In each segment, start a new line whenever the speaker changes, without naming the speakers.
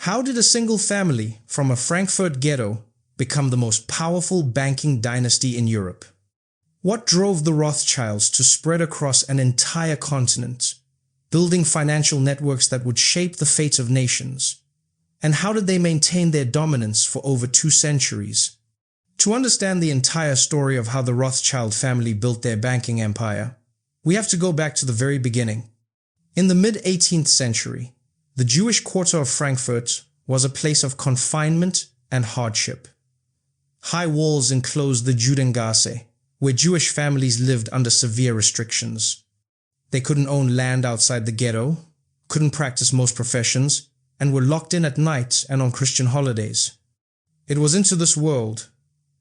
How did a single family from a Frankfurt ghetto become the most powerful banking dynasty in Europe? What drove the Rothschilds to spread across an entire continent, building financial networks that would shape the fate of nations? And how did they maintain their dominance for over 2 centuries? To understand the entire story of how the Rothschild family built their banking empire, we have to go back to the very beginning. In the mid-18th century, the Jewish quarter of Frankfurt was a place of confinement and hardship. High walls enclosed the Judengasse, where Jewish families lived under severe restrictions. They couldn't own land outside the ghetto, couldn't practice most professions, and were locked in at night and on Christian holidays. It was into this world,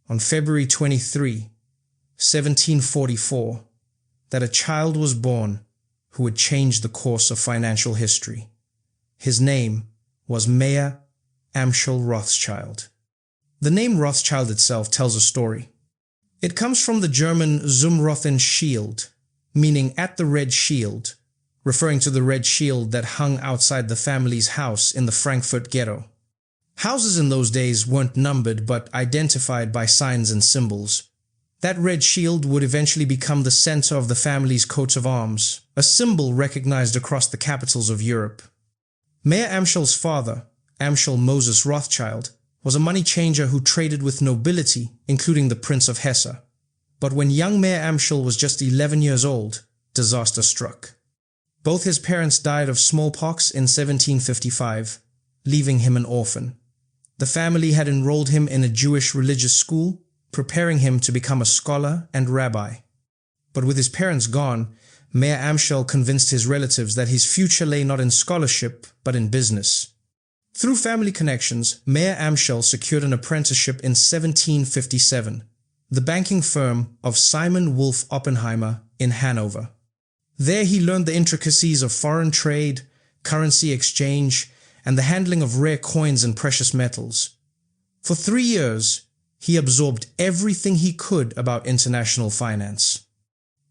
on February 23, 1744, that a child was born who would change the course of financial history. His name was Mayer Amschel Rothschild. The name Rothschild itself tells a story. It comes from the German zum Roten Schild, meaning at the red shield, referring to the red shield that hung outside the family's house in the Frankfurt ghetto. Houses in those days weren't numbered but identified by signs and symbols. That red shield would eventually become the center of the family's coat of arms, a symbol recognized across the capitals of Europe. Mayer Amschel's father, Amschel Moses Rothschild, was a money changer who traded with nobility, including the Prince of Hesse. But when young Mayer Amschel was just 11 years old, disaster struck. Both his parents died of smallpox in 1755, leaving him an orphan. The family had enrolled him in a Jewish religious school, preparing him to become a scholar and rabbi. But with his parents gone, Mayer Amschel convinced his relatives that his future lay not in scholarship, but in business. Through family connections, Mayer Amschel secured an apprenticeship in 1757, the banking firm of Simon Wolf Oppenheimer in Hanover. There he learned the intricacies of foreign trade, currency exchange, and the handling of rare coins and precious metals. For 3 years, he absorbed everything he could about international finance.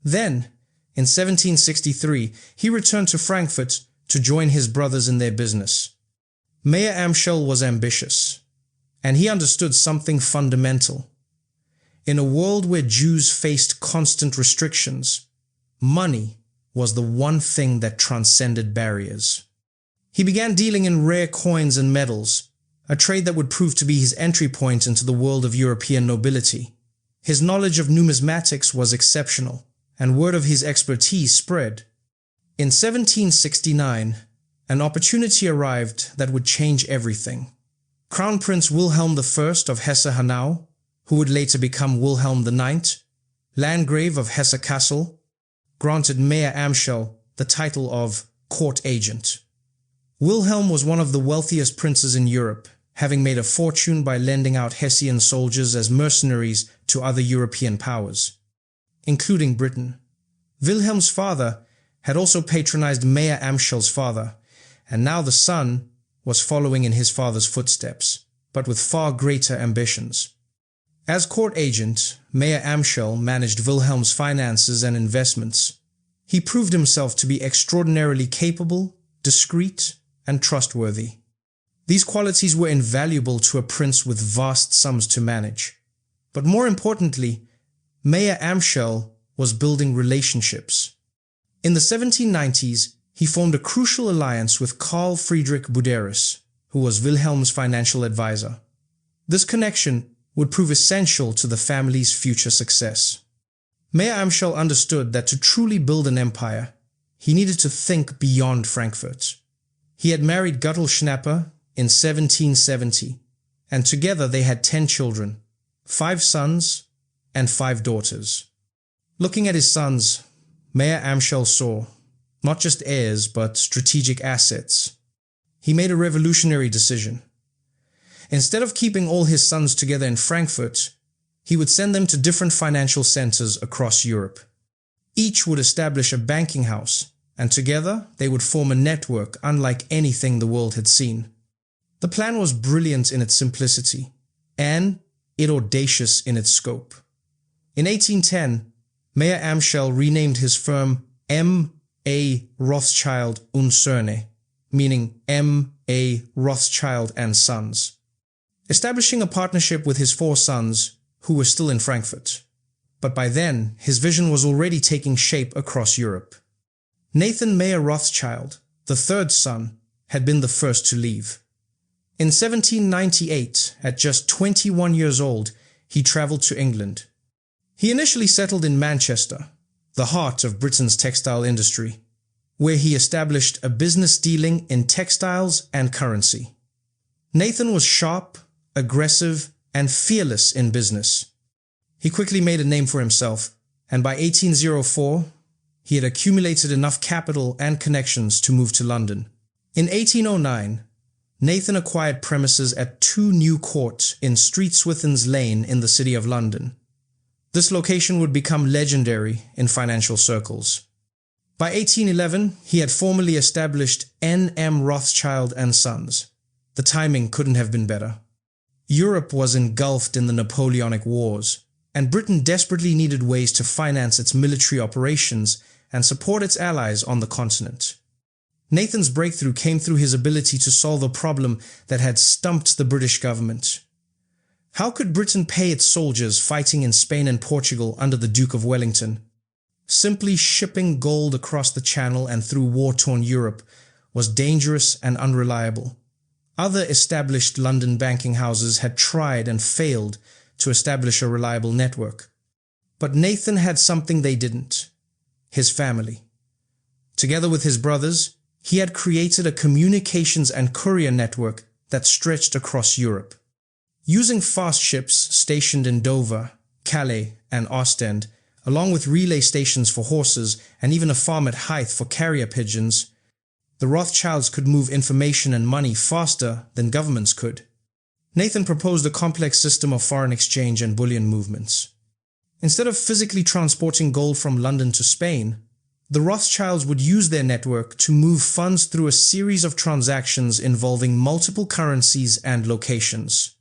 Then, in 1763, he returned to Frankfurt to join his brothers in their business. Mayer Amschel was ambitious, and he understood something fundamental. In a world where Jews faced constant restrictions, money was the one thing that transcended barriers. He began dealing in rare coins and metals, a trade that would prove to be his entry point into the world of European nobility. His knowledge of numismatics was exceptional, and word of his expertise spread. In 1769, an opportunity arrived that would change everything. Crown Prince Wilhelm I of Hesse-Hanau, who would later become Wilhelm IX, Landgrave of Hesse-Kassel, granted Mayer Amschel the title of court agent. Wilhelm was one of the wealthiest princes in Europe, having made a fortune by lending out Hessian soldiers as mercenaries to other European powers, including Britain. Wilhelm's father had also patronized Mayer Amschel's father, and now the son was following in his father's footsteps, but with far greater ambitions. As court agent, Mayer Amschel managed Wilhelm's finances and investments. He proved himself to be extraordinarily capable, discreet, and trustworthy. These qualities were invaluable to a prince with vast sums to manage. But more importantly, Mayer Amschel was building relationships. In the 1790s, he formed a crucial alliance with Carl Friedrich Buderus, who was Wilhelm's financial advisor. This connection would prove essential to the family's future success. Mayer Amschel understood that to truly build an empire, he needed to think beyond Frankfurt. He had married Guttel Schnapper in 1770, and together they had 10 children, 5 sons and 5 daughters. Looking at his sons, Mayer Amschel saw not just heirs, but strategic assets. He made a revolutionary decision. Instead of keeping all his sons together in Frankfurt, he would send them to different financial centers across Europe. Each would establish a banking house, and together they would form a network unlike anything the world had seen. The plan was brilliant in its simplicity, and audacious in its scope. In 1810, Mayer Amschel renamed his firm M. A. Rothschild und Söhne, meaning M. a Rothschild and Sons, establishing a partnership with his 4 sons who were still in Frankfurt. But by then, his vision was already taking shape across Europe. Nathan Mayer Rothschild, the 3rd son, had been the first to leave. In 1798, at just 21 years old, he travelled to England. He initially settled in Manchester, the heart of Britain's textile industry, where he established a business dealing in textiles and currency. Nathan was sharp, aggressive, and fearless in business. He quickly made a name for himself, and by 1804, he had accumulated enough capital and connections to move to London. In 1809, Nathan acquired premises at 2 new courts in Street Swithin's Lane in the city of London. This location would become legendary in financial circles. By 1811, he had formally established N.M. Rothschild and Sons. The timing couldn't have been better. Europe was engulfed in the Napoleonic Wars, and Britain desperately needed ways to finance its military operations and support its allies on the continent. Nathan's breakthrough came through his ability to solve a problem that had stumped the British government. How could Britain pay its soldiers fighting in Spain and Portugal under the Duke of Wellington? Simply shipping gold across the Channel and through war-torn Europe was dangerous and unreliable. Other established London banking houses had tried and failed to establish a reliable network. But Nathan had something they didn't: his family. Together with his brothers, he had created a communications and courier network that stretched across Europe. Using fast ships stationed in Dover, Calais, and Ostend, along with relay stations for horses and even a farm at Hythe for carrier pigeons, the Rothschilds could move information and money faster than governments could. Nathan proposed a complex system of foreign exchange and bullion movements. Instead of physically transporting gold from London to Spain, the Rothschilds would use their network to move funds through a series of transactions involving multiple currencies and locations.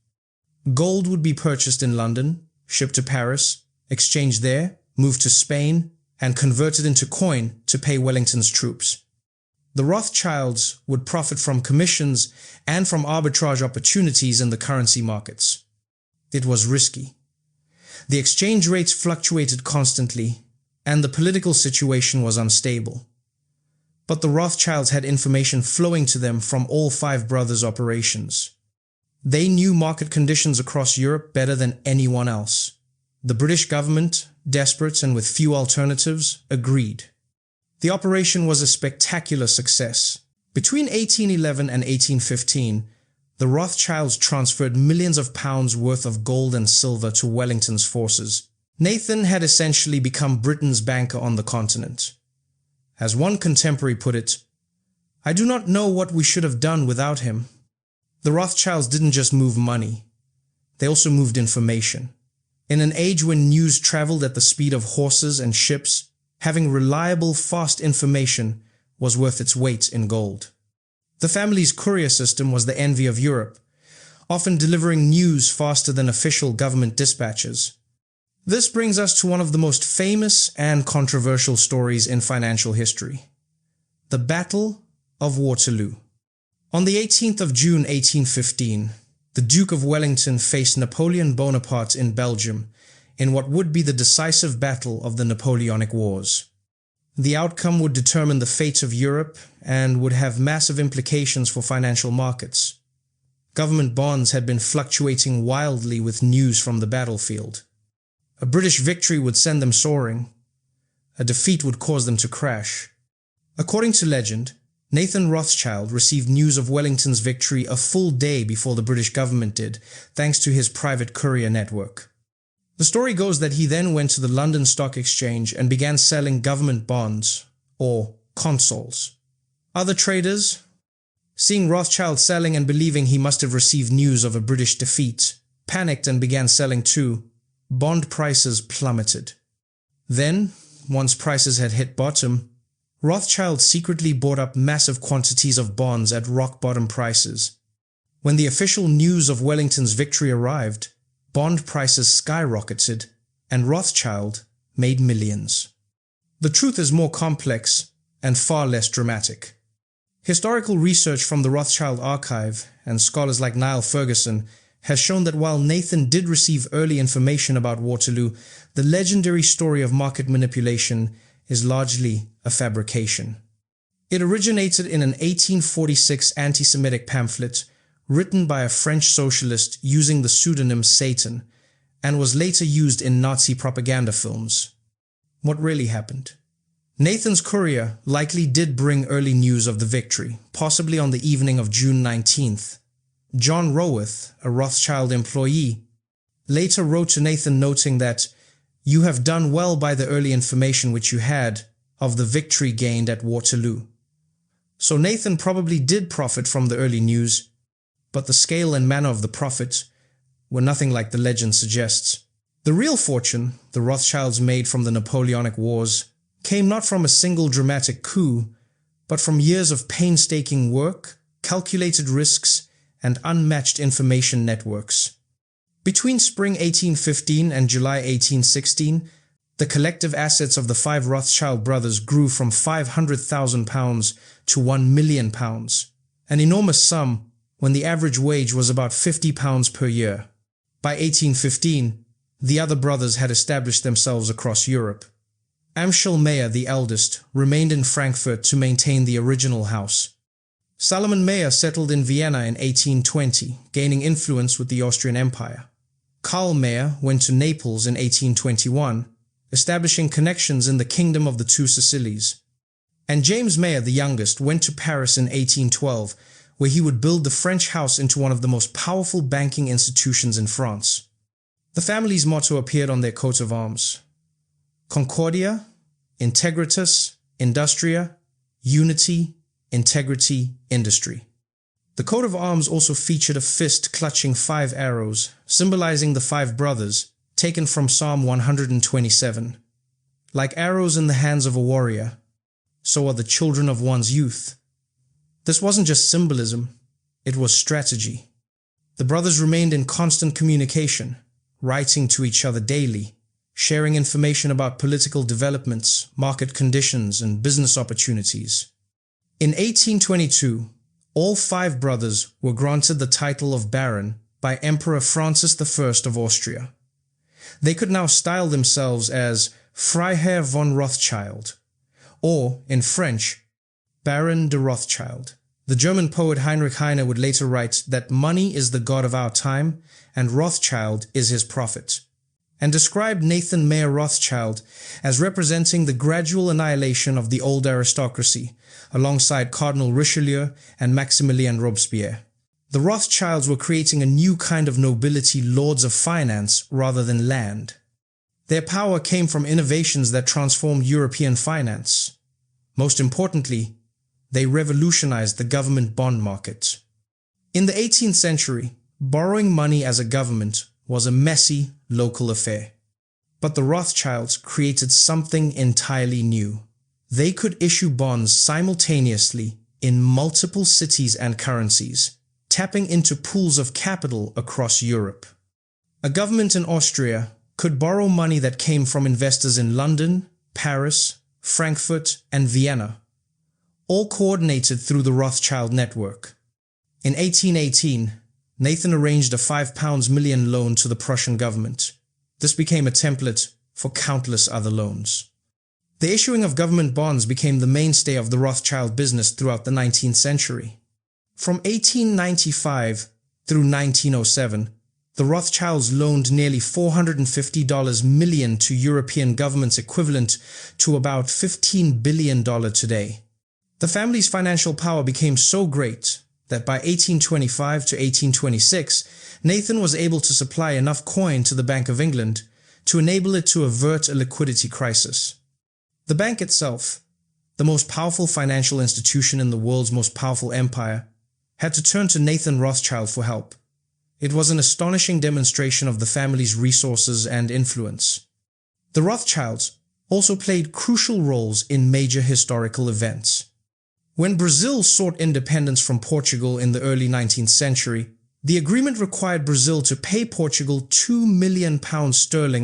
Gold would be purchased in London, shipped to Paris, exchanged there, moved to Spain, and converted into coin to pay Wellington's troops. The Rothschilds would profit from commissions and from arbitrage opportunities in the currency markets. It was risky. The exchange rates fluctuated constantly, and the political situation was unstable. But the Rothschilds had information flowing to them from all 5 brothers' operations. They knew market conditions across Europe better than anyone else. The British government, desperate and with few alternatives, agreed. The operation was a spectacular success. Between 1811 and 1815, the Rothschilds transferred millions of pounds worth of gold and silver to Wellington's forces. Nathan had essentially become Britain's banker on the continent. As one contemporary put it, "I do not know what we should have done without him." The Rothschilds didn't just move money. They also moved information. In an age when news traveled at the speed of horses and ships, having reliable, fast information was worth its weight in gold. The family's courier system was the envy of Europe, often delivering news faster than official government dispatches. This brings us to one of the most famous and controversial stories in financial history: the Battle of Waterloo. On the 18th of June 1815, the Duke of Wellington faced Napoleon Bonaparte in Belgium in what would be the decisive battle of the Napoleonic Wars. The outcome would determine the fate of Europe and would have massive implications for financial markets. Government bonds had been fluctuating wildly with news from the battlefield. A British victory would send them soaring. A defeat would cause them to crash. According to legend, Nathan Rothschild received news of Wellington's victory a full day before the British government did, thanks to his private courier network. The story goes that he then went to the London Stock Exchange and began selling government bonds, or consols. Other traders, seeing Rothschild selling and believing he must have received news of a British defeat, panicked and began selling too. Bond prices plummeted. Then, once prices had hit bottom, Rothschild secretly bought up massive quantities of bonds at rock-bottom prices. When the official news of Wellington's victory arrived, bond prices skyrocketed, and Rothschild made millions. The truth is more complex and far less dramatic. Historical research from the Rothschild archive and scholars like Niall Ferguson has shown that while Nathan did receive early information about Waterloo, the legendary story of market manipulation is largely a fabrication. It originated in an 1846 anti-Semitic pamphlet written by a French socialist using the pseudonym Satan, and was later used in Nazi propaganda films. What really happened? Nathan's courier likely did bring early news of the victory, possibly on the evening of June 19th. John Roweth, a Rothschild employee, later wrote to Nathan noting that, "You have done well by the early information which you had of the victory gained at Waterloo." So Nathan probably did profit from the early news, but the scale and manner of the profit were nothing like the legend suggests. The real fortune the Rothschilds made from the Napoleonic Wars came not from a single dramatic coup, but from years of painstaking work, calculated risks, and unmatched information networks. Between spring 1815 and July 1816, the collective assets of the five Rothschild brothers grew from £500,000 to £1 million, an enormous sum when the average wage was about £50 per year. By 1815, the other brothers had established themselves across Europe. Amschel Meyer, the eldest, remained in Frankfurt to maintain the original house. Salomon Meyer settled in Vienna in 1820, gaining influence with the Austrian Empire. Karl Meyer went to Naples in 1821, establishing connections in the Kingdom of the Two Sicilies. And James Meyer, the youngest, went to Paris in 1812, where he would build the French house into one of the most powerful banking institutions in France. The family's motto appeared on their coat of arms: Concordia, Integritas, Industria, Unity, Integrity, Industry. The coat of arms also featured a fist clutching 5 arrows, symbolizing the 5 brothers, taken from Psalm 127. Like arrows in the hands of a warrior, so are the children of one's youth. This wasn't just symbolism, it was strategy. The brothers remained in constant communication, writing to each other daily, sharing information about political developments, market conditions, and business opportunities. In 1822, all 5 brothers were granted the title of Baron by Emperor Francis I of Austria. They could now style themselves as Freiherr von Rothschild, or, in French, Baron de Rothschild. The German poet Heinrich Heine would later write that money is the god of our time and Rothschild is his prophet, and described Nathan Mayer Rothschild as representing the gradual annihilation of the old aristocracy, alongside Cardinal Richelieu and Maximilien Robespierre. The Rothschilds were creating a new kind of nobility, lords of finance rather than land. Their power came from innovations that transformed European finance. Most importantly, they revolutionized the government bond market. In the 18th century, borrowing money as a government was a messy local affair. But the Rothschilds created something entirely new. They could issue bonds simultaneously in multiple cities and currencies, tapping into pools of capital across Europe. A government in Austria could borrow money that came from investors in London, Paris, Frankfurt, and Vienna, all coordinated through the Rothschild network. In 1818, Nathan arranged a £5 million loan to the Prussian government. This became a template for countless other loans. The issuing of government bonds became the mainstay of the Rothschild business throughout the 19th century. From 1895 through 1907, the Rothschilds loaned nearly $450 million to European governments, equivalent to about $15 billion today. The family's financial power became so great that by 1825 to 1826, Nathan was able to supply enough coin to the Bank of England to enable it to avert a liquidity crisis. The bank itself, the most powerful financial institution in the world's most powerful empire, had to turn to Nathan Rothschild for help. It was an astonishing demonstration of the family's resources and influence. The Rothschilds also played crucial roles in major historical events. When Brazil sought independence from Portugal in the early 19th century, the agreement required Brazil to pay Portugal £2 million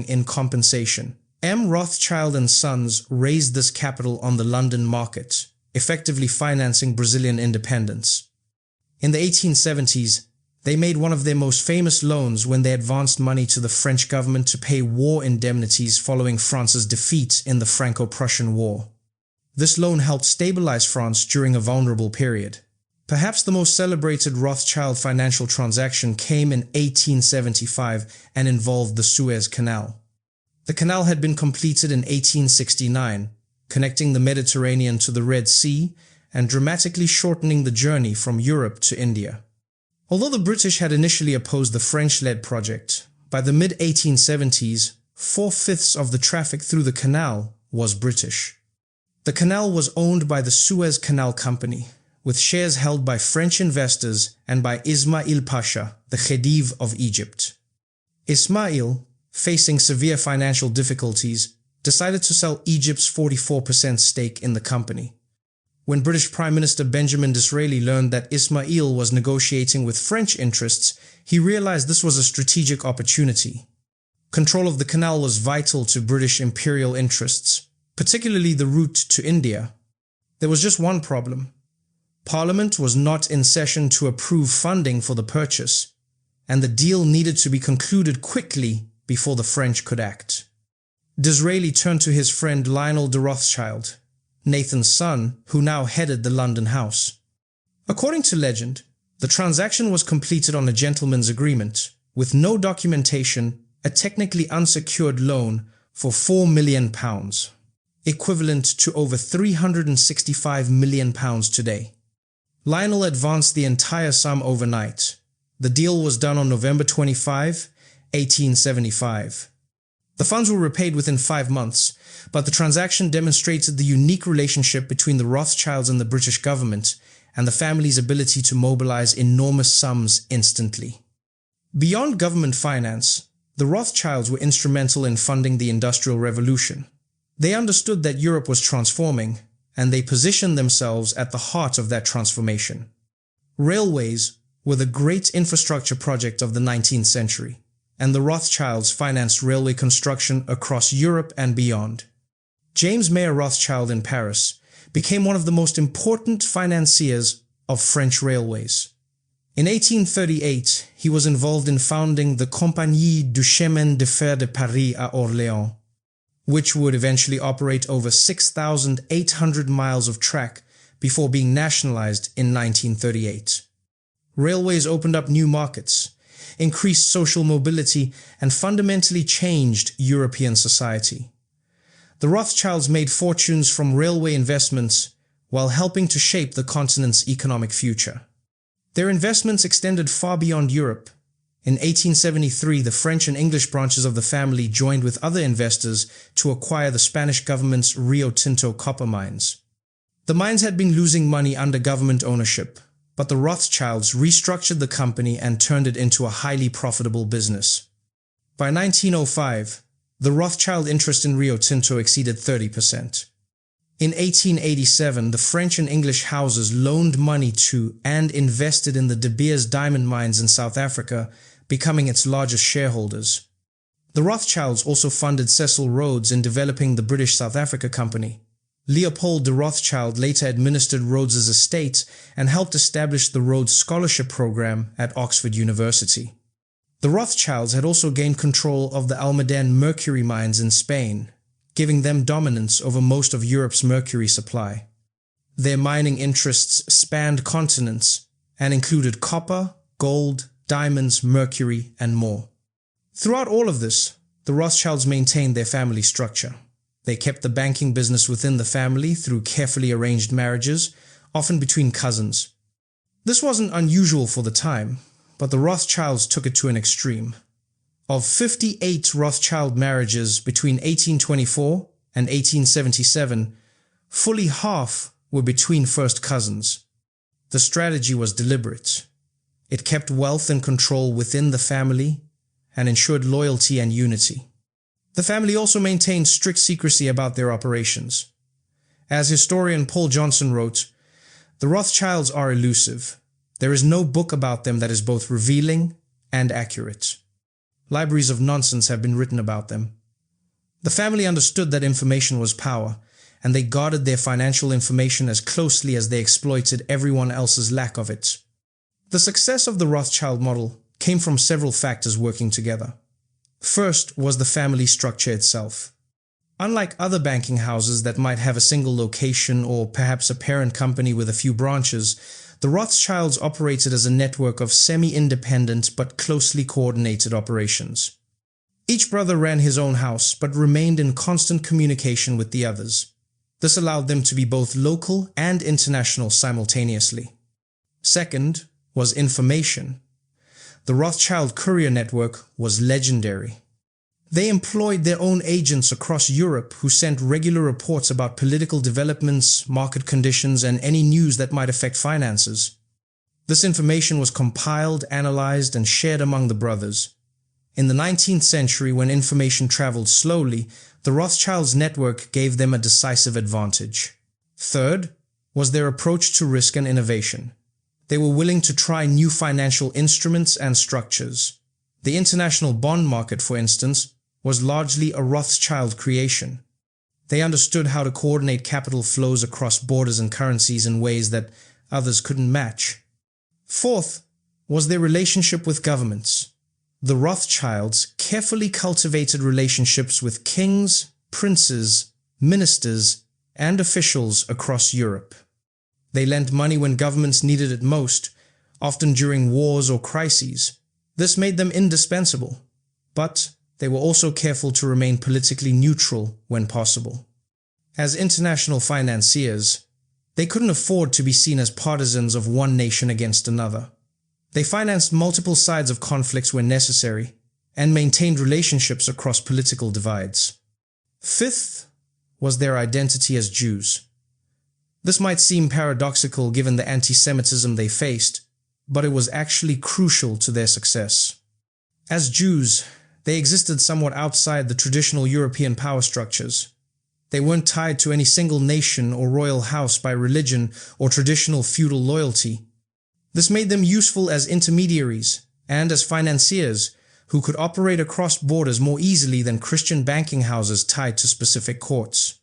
in compensation. M. Rothschild and Sons raised this capital on the London market, effectively financing Brazilian independence. In the 1870s, they made one of their most famous loans when they advanced money to the French government to pay war indemnities following France's defeat in the Franco-Prussian War. This loan helped stabilize France during a vulnerable period. Perhaps the most celebrated Rothschild financial transaction came in 1875 and involved the Suez Canal. The canal had been completed in 1869, connecting the Mediterranean to the Red Sea and dramatically shortening the journey from Europe to India. Although the British had initially opposed the French-led project, by the mid-1870s, 4/5 of the traffic through the canal was British. The canal was owned by the Suez Canal Company, with shares held by French investors and by Ismail Pasha, the Khedive of Egypt. Ismail, facing severe financial difficulties, decided to sell Egypt's 44% stake in the company. When British Prime Minister Benjamin Disraeli learned that Ismail was negotiating with French interests, he realized this was a strategic opportunity. Control of the canal was vital to British imperial interests, particularly the route to India. There was just one problem. Parliament was not in session to approve funding for the purchase, and the deal needed to be concluded quickly before the French could act. Disraeli turned to his friend Lionel de Rothschild, Nathan's son, who now headed the London House. According to legend, the transaction was completed on a gentleman's agreement, with no documentation, a technically unsecured loan for £4 million, equivalent to over £365 million today. Lionel advanced the entire sum overnight. The deal was done on November 25, 1875. The funds were repaid within 5 months, but the transaction demonstrated the unique relationship between the Rothschilds and the British government and the family's ability to mobilize enormous sums instantly. Beyond government finance, the Rothschilds were instrumental in funding the Industrial Revolution. They understood that Europe was transforming, and they positioned themselves at the heart of that transformation. Railways were the great infrastructure project of the 19th century, and the Rothschilds financed railway construction across Europe and beyond. James Mayer Rothschild in Paris became one of the most important financiers of French railways. In 1838, he was involved in founding the Compagnie du Chemin de Fer de Paris à Orléans, which would eventually operate over 6,800 miles of track before being nationalized in 1938. Railways opened up new markets, increased social mobility, and fundamentally changed European society. The Rothschilds made fortunes from railway investments while helping to shape the continent's economic future. Their investments extended far beyond Europe. In 1873, the French and English branches of the family joined with other investors to acquire the Spanish government's Rio Tinto copper mines. The mines had been losing money under government ownership, but the Rothschilds restructured the company and turned it into a highly profitable business. By 1905, the Rothschild interest in Rio Tinto exceeded 30%. In 1887, the French and English houses loaned money to and invested in the De Beers diamond mines in South Africa, becoming its largest shareholders. The Rothschilds also funded Cecil Rhodes in developing the British South Africa Company. Leopold de Rothschild later administered Rhodes's estate and helped establish the Rhodes Scholarship Program at Oxford University. The Rothschilds had also gained control of the Almaden mercury mines in Spain, giving them dominance over most of Europe's mercury supply. Their mining interests spanned continents and included copper, gold, diamonds, mercury, and more. Throughout all of this, the Rothschilds maintained their family structure. They kept the banking business within the family through carefully arranged marriages, often between cousins. This wasn't unusual for the time, but the Rothschilds took it to an extreme. Of 58 Rothschild marriages between 1824 and 1877, fully half were between first cousins. The strategy was deliberate. It kept wealth and control within the family and ensured loyalty and unity. The family also maintained strict secrecy about their operations. As historian Paul Johnson wrote, "The Rothschilds are elusive. There is no book about them that is both revealing and accurate. Libraries of nonsense have been written about them." The family understood that information was power, and they guarded their financial information as closely as they exploited everyone else's lack of it. The success of the Rothschild model came from several factors working together. First was the family structure itself. Unlike other banking houses that might have a single location or perhaps a parent company with a few branches, the Rothschilds operated as a network of semi-independent but closely coordinated operations. Each brother ran his own house but remained in constant communication with the others. This allowed them to be both local and international simultaneously. Second was information. The Rothschild courier network was legendary. They employed their own agents across Europe who sent regular reports about political developments, market conditions, and any news that might affect finances. This information was compiled, analyzed, and shared among the brothers. In the 19th century, when information traveled slowly, the Rothschilds' network gave them a decisive advantage. Third was their approach to risk and innovation. They were willing to try new financial instruments and structures. The international bond market, for instance, was largely a Rothschild creation. They understood how to coordinate capital flows across borders and currencies in ways that others couldn't match. Fourth was their relationship with governments. The Rothschilds carefully cultivated relationships with kings, princes, ministers, and officials across Europe. They lent money when governments needed it most, often during wars or crises. This made them indispensable, but they were also careful to remain politically neutral when possible. As international financiers, they couldn't afford to be seen as partisans of one nation against another. They financed multiple sides of conflicts when necessary and maintained relationships across political divides. Fifth was their identity as Jews. This might seem paradoxical given the anti-Semitism they faced, but it was actually crucial to their success. As Jews, they existed somewhat outside the traditional European power structures. They weren't tied to any single nation or royal house by religion or traditional feudal loyalty. This made them useful as intermediaries and as financiers who could operate across borders more easily than Christian banking houses tied to specific courts.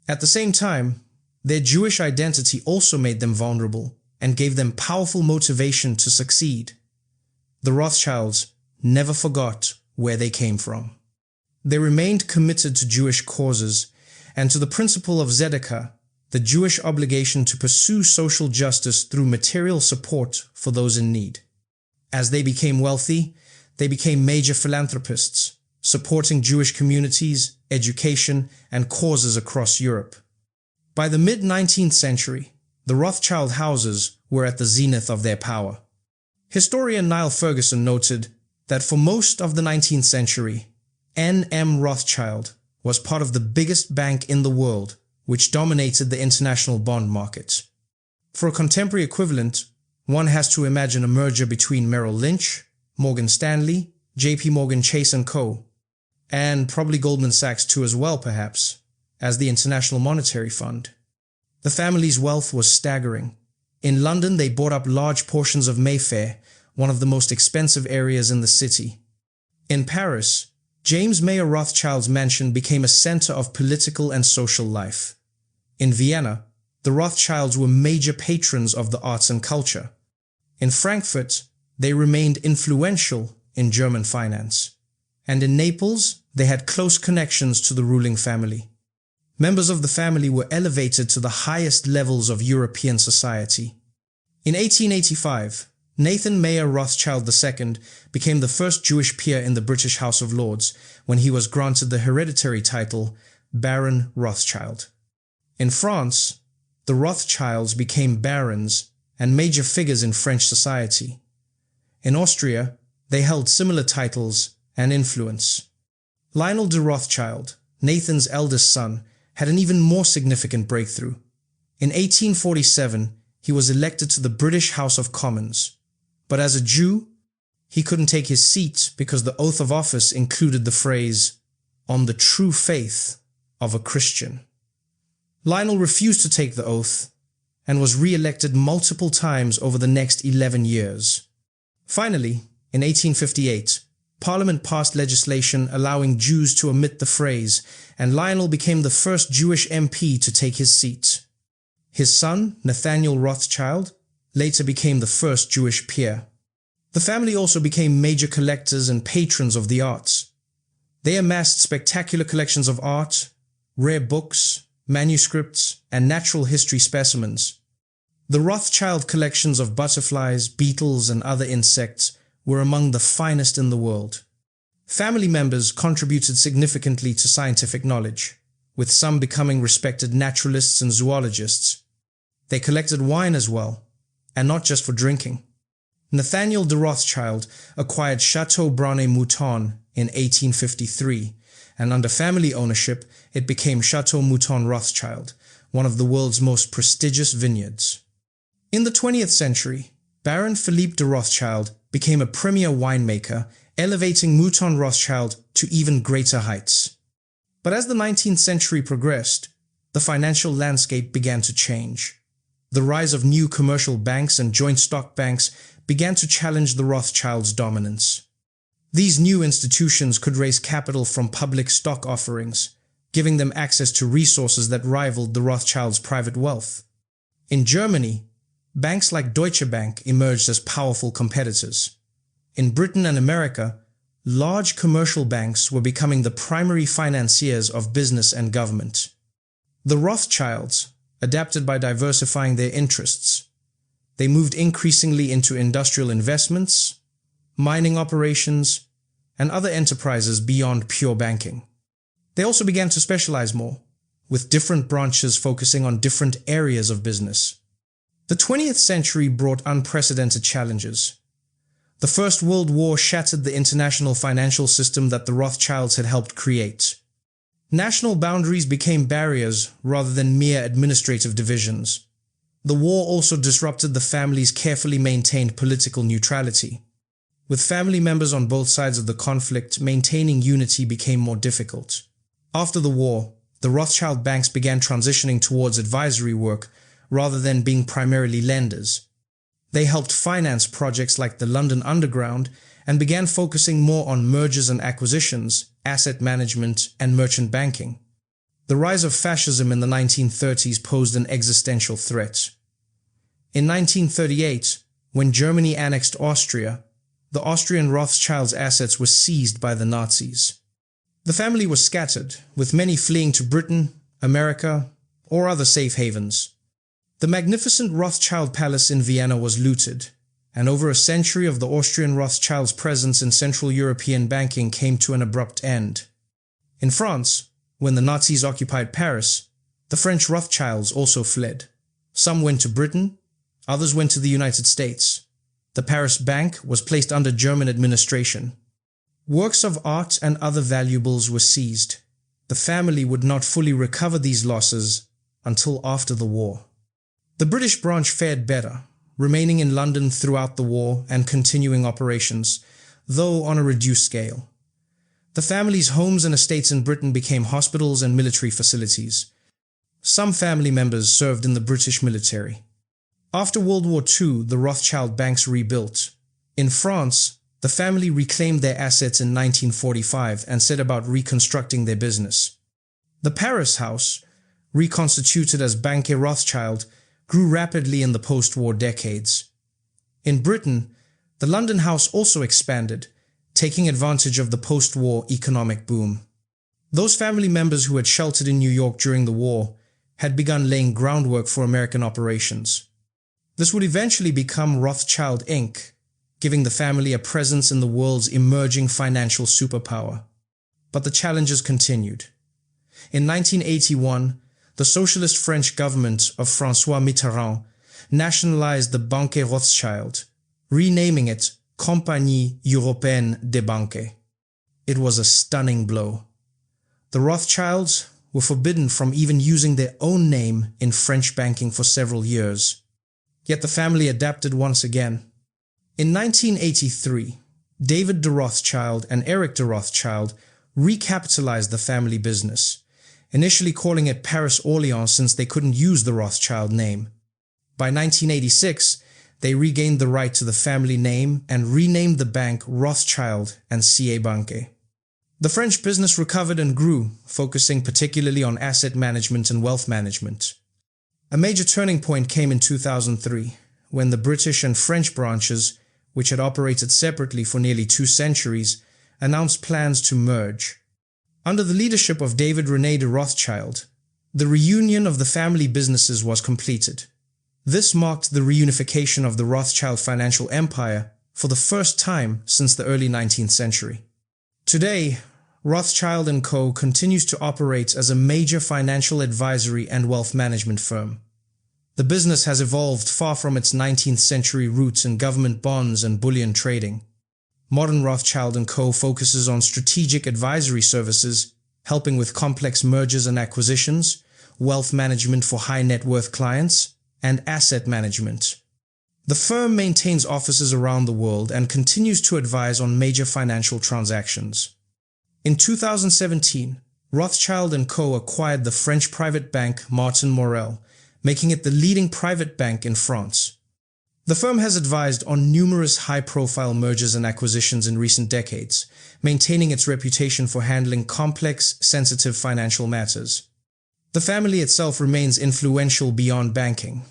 At the same time, their Jewish identity also made them vulnerable and gave them powerful motivation to succeed. The Rothschilds never forgot where they came from. They remained committed to Jewish causes and to the principle of tzedakah, the Jewish obligation to pursue social justice through material support for those in need. As they became wealthy, they became major philanthropists, supporting Jewish communities, education, and causes across Europe. By the mid-19th century, the Rothschild houses were at the zenith of their power. Historian Niall Ferguson noted that for most of the 19th century, N.M. Rothschild was part of the biggest bank in the world, which dominated the international bond market. For a contemporary equivalent, one has to imagine a merger between Merrill Lynch, Morgan Stanley, JP Morgan Chase & Co., and probably Goldman Sachs too as well perhaps, as the International Monetary Fund. The family's wealth was staggering. In London, they bought up large portions of Mayfair, one of the most expensive areas in the city. In Paris, James Mayer Rothschild's mansion became a center of political and social life. In Vienna, the Rothschilds were major patrons of the arts and culture. In Frankfurt, they remained influential in German finance. And in Naples, they had close connections to the ruling family. Members of the family were elevated to the highest levels of European society. In 1885, Nathan Mayer Rothschild II became the first Jewish peer in the British House of Lords when he was granted the hereditary title Baron Rothschild. In France, the Rothschilds became barons and major figures in French society. In Austria, they held similar titles and influence. Lionel de Rothschild, Nathan's eldest son, had an even more significant breakthrough. In 1847, he was elected to the British House of Commons. But as a Jew, he couldn't take his seat because the oath of office included the phrase, "on the true faith of a Christian." Lionel refused to take the oath and was re-elected multiple times over the next 11 years. Finally, in 1858, Parliament passed legislation allowing Jews to omit the phrase, and Lionel became the first Jewish MP to take his seat. His son, Nathaniel Rothschild, later became the first Jewish peer. The family also became major collectors and patrons of the arts. They amassed spectacular collections of art, rare books, manuscripts, and natural history specimens. The Rothschild collections of butterflies, beetles, and other insects were among the finest in the world. Family members contributed significantly to scientific knowledge, with some becoming respected naturalists and zoologists. They collected wine as well, and not just for drinking. Nathaniel de Rothschild acquired Chateau Braine-Mouton in 1853, and under family ownership, it became Chateau Mouton Rothschild, one of the world's most prestigious vineyards. In the 20th century, Baron Philippe de Rothschild became a premier winemaker, elevating Mouton Rothschild to even greater heights. But as the 19th century progressed, the financial landscape began to change. The rise of new commercial banks and joint stock banks began to challenge the Rothschilds' dominance. These new institutions could raise capital from public stock offerings, giving them access to resources that rivaled the Rothschilds' private wealth. In Germany, banks like Deutsche Bank emerged as powerful competitors. In Britain and America, large commercial banks were becoming the primary financiers of business and government. The Rothschilds adapted by diversifying their interests. They moved increasingly into industrial investments, mining operations, and other enterprises beyond pure banking. They also began to specialize more, with different branches focusing on different areas of business. The 20th century brought unprecedented challenges. The First World War shattered the international financial system that the Rothschilds had helped create. National boundaries became barriers rather than mere administrative divisions. The war also disrupted the family's carefully maintained political neutrality. With family members on both sides of the conflict, maintaining unity became more difficult. After the war, the Rothschild banks began transitioning towards advisory work rather than being primarily lenders. They helped finance projects like the London Underground and began focusing more on mergers and acquisitions, asset management, and merchant banking. The rise of fascism in the 1930s posed an existential threat. In 1938, when Germany annexed Austria, the Austrian Rothschilds' assets were seized by the Nazis. The family was scattered, with many fleeing to Britain, America, or other safe havens. The magnificent Rothschild Palace in Vienna was looted, and over a century of the Austrian Rothschilds' presence in Central European banking came to an abrupt end. In France, when the Nazis occupied Paris, the French Rothschilds also fled. Some went to Britain, others went to the United States. The Paris Bank was placed under German administration. Works of art and other valuables were seized. The family would not fully recover these losses until after the war. The British branch fared better, remaining in London throughout the war and continuing operations, though on a reduced scale. The family's homes and estates in Britain became hospitals and military facilities. Some family members served in the British military. After World War II, the Rothschild banks rebuilt. In France, the family reclaimed their assets in 1945 and set about reconstructing their business. The Paris house, reconstituted as Banque Rothschild, grew rapidly in the post-war decades. In Britain, the London house also expanded, taking advantage of the post-war economic boom. Those family members who had sheltered in New York during the war had begun laying groundwork for American operations. This would eventually become Rothschild Inc., giving the family a presence in the world's emerging financial superpower. But the challenges continued. In 1981, the socialist French government of François Mitterrand nationalized the Banque Rothschild, renaming it Compagnie Européenne des Banques. It was a stunning blow. The Rothschilds were forbidden from even using their own name in French banking for several years. Yet the family adapted once again. In 1983, David de Rothschild and Eric de Rothschild recapitalized the family business, initially calling it Paris Orléans since they couldn't use the Rothschild name. By 1986, they regained the right to the family name and renamed the bank Rothschild and CA Banque. The French business recovered and grew, focusing particularly on asset management and wealth management. A major turning point came in 2003, when the British and French branches, which had operated separately for nearly 2 centuries, announced plans to merge. Under the leadership of David René de Rothschild, the reunion of the family businesses was completed. This marked the reunification of the Rothschild financial empire for the first time since the early 19th century. Today, Rothschild & Co. continues to operate as a major financial advisory and wealth management firm. The business has evolved far from its 19th century roots in government bonds and bullion trading. Modern Rothschild & Co. focuses on strategic advisory services, helping with complex mergers and acquisitions, wealth management for high net worth clients, and asset management. The firm maintains offices around the world and continues to advise on major financial transactions. In 2017, Rothschild & Co. acquired the French private bank Martin Morel, making it the leading private bank in France. The firm has advised on numerous high-profile mergers and acquisitions in recent decades, maintaining its reputation for handling complex, sensitive financial matters. The family itself remains influential beyond banking.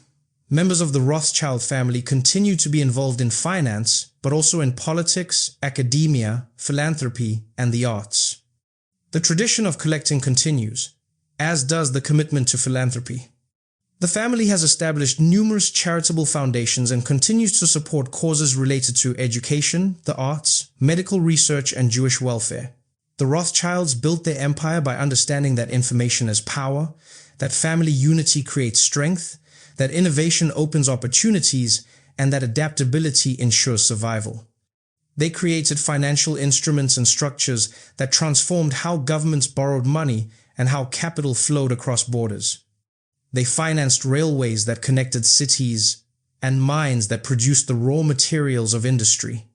Members of the Rothschild family continue to be involved in finance, but also in politics, academia, philanthropy, and the arts. The tradition of collecting continues, as does the commitment to philanthropy. The family has established numerous charitable foundations and continues to support causes related to education, the arts, medical research, and Jewish welfare. The Rothschilds built their empire by understanding that information is power, that family unity creates strength, that innovation opens opportunities, and that adaptability ensures survival. They created financial instruments and structures that transformed how governments borrowed money and how capital flowed across borders. They financed railways that connected cities and mines that produced the raw materials of industry.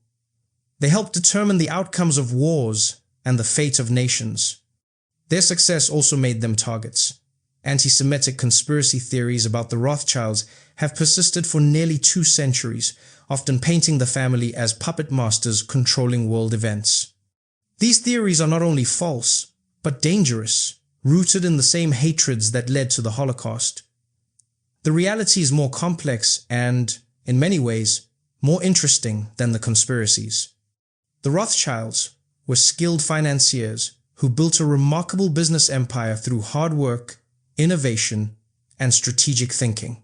They helped determine the outcomes of wars and the fate of nations. Their success also made them targets. Anti-Semitic conspiracy theories about the Rothschilds have persisted for nearly 2 centuries, often painting the family as puppet masters controlling world events. These theories are not only false, but dangerous, rooted in the same hatreds that led to the Holocaust. The reality is more complex and, in many ways, more interesting than the conspiracies. The Rothschilds were skilled financiers who built a remarkable business empire through hard work, innovation, and strategic thinking.